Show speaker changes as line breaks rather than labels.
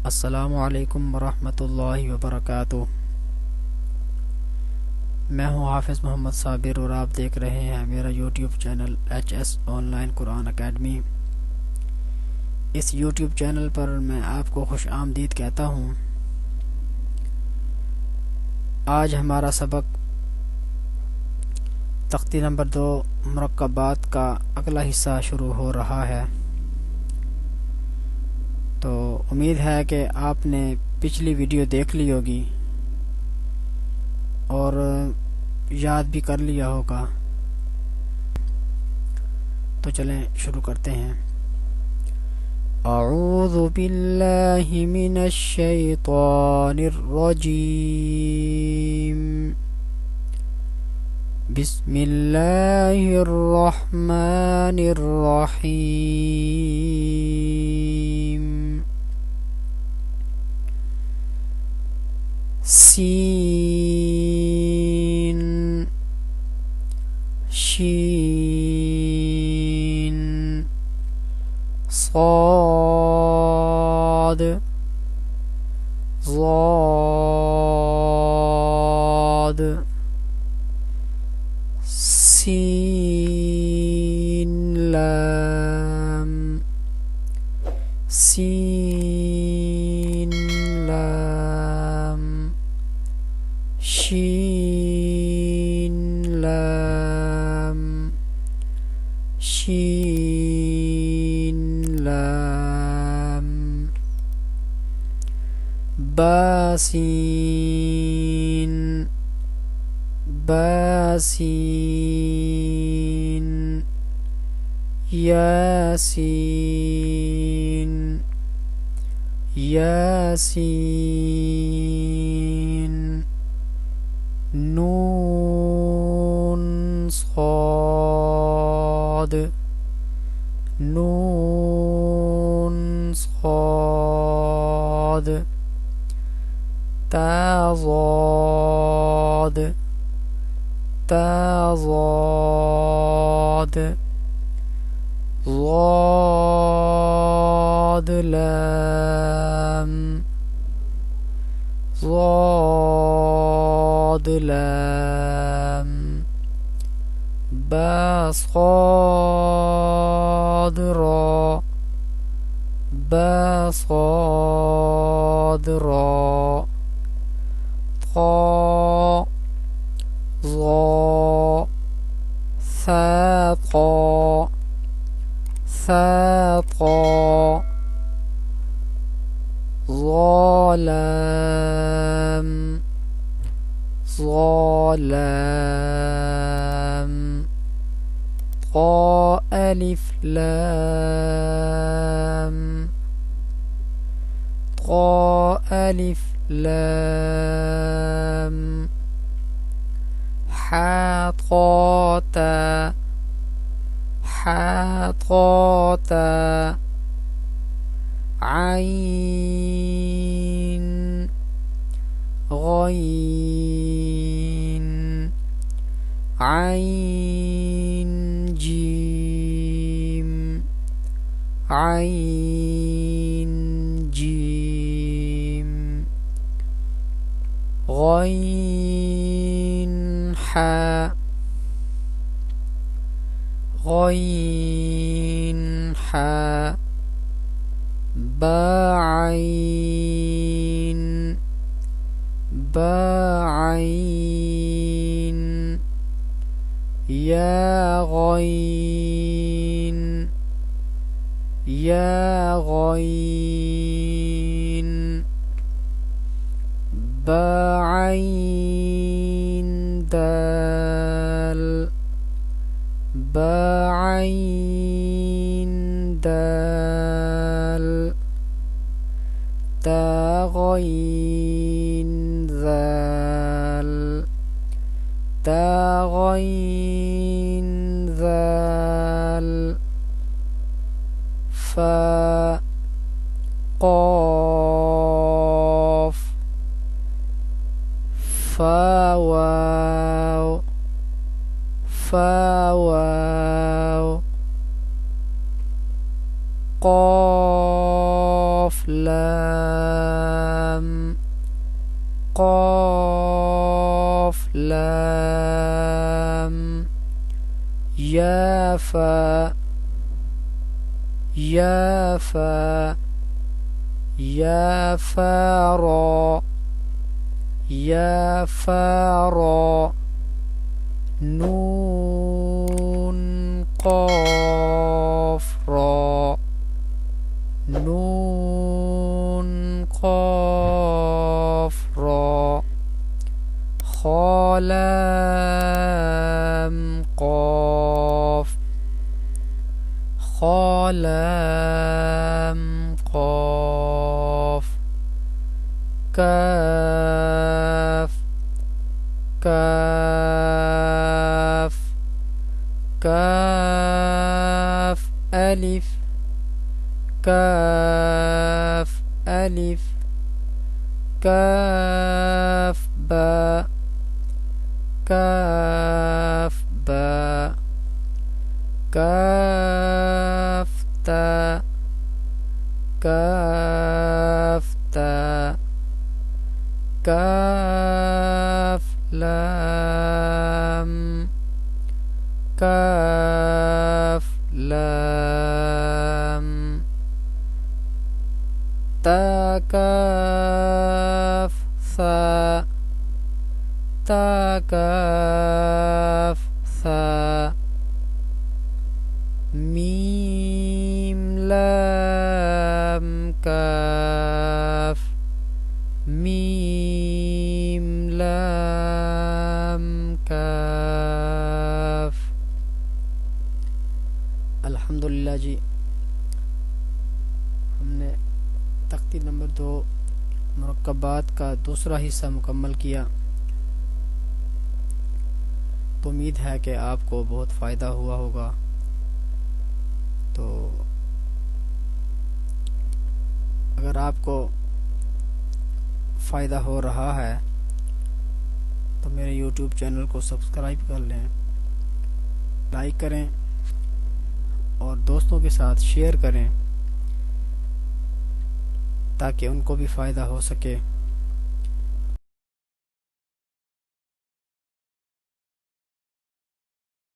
अस्सलामु अलैकुम वरहमतुल्लाहि वबरकातुह। मैं हूं हाफिज़ मोहम्मद साबिर और आप देख रहे हैं मेरा YouTube channel HS online Quran academy. इस यूट्यूब चैनल पर मैं आपको खुश आमदीद कहता हूं। आज हमारा सबक तख्ती नंबर 2 मुरक्कबात का अगला हिस्सा शुरू हो रहा है। तो उम्मीद है कि आपने पिछली वीडियो देख ली होगी और याद भी कर लिया होगा। तो चलें शुरू करते हैं। अऊज़ु बिल्लाहि मिनश शैतानिर रजीम। बिस्मिल्लाहिर रहमानिर रहीम। सीन शीन صاد ضاد سين لام سين لام شين لام شين لام باسين باسين ياسين ياسين نون صاد نون صاد تاضاد تاضاد ضاد لام ضاد لام با صاد را با صاد را طا ظا ثاقا ثاقا ظلام ظلام طا ألف لام طا ألف لام حاطاتا حاطاتا عين غين عين جيم عين جيم غين حاء غين حاء باعين باعين يا غين يا غين باعين دال باعين دال تاغين ذال تاغين ذال فا قاف فا واو فا واو قاف لام قاف لام یا فا یا فا یا فا را یا فا را نون قاف را نون قاف را خا لام قاف خا لام قاف کاف کاف کاف الف کاف الف کاف با کاف با کاف تا کاف تا کاف لام کاف لام تا کاف ثا تا کاف ثا میم لام کاف میم لام کاف. الحمدللہ جی، ہم نے تختی نمبر 2 مرکبات کا دوسرا حصہ مکمل کیا. تو امید ہے کہ آپ کو بہت فائدہ ہوا ہوگا. تو اگر آپ کو فائدہ ہو رہا ہے تو میرے یوٹیوب چینل کو سبسکرائب کر لیں، لائک کریں اور دوستوں کے ساتھ شیئر کریں تاکہ ان کو بھی فائدہ ہو سکے.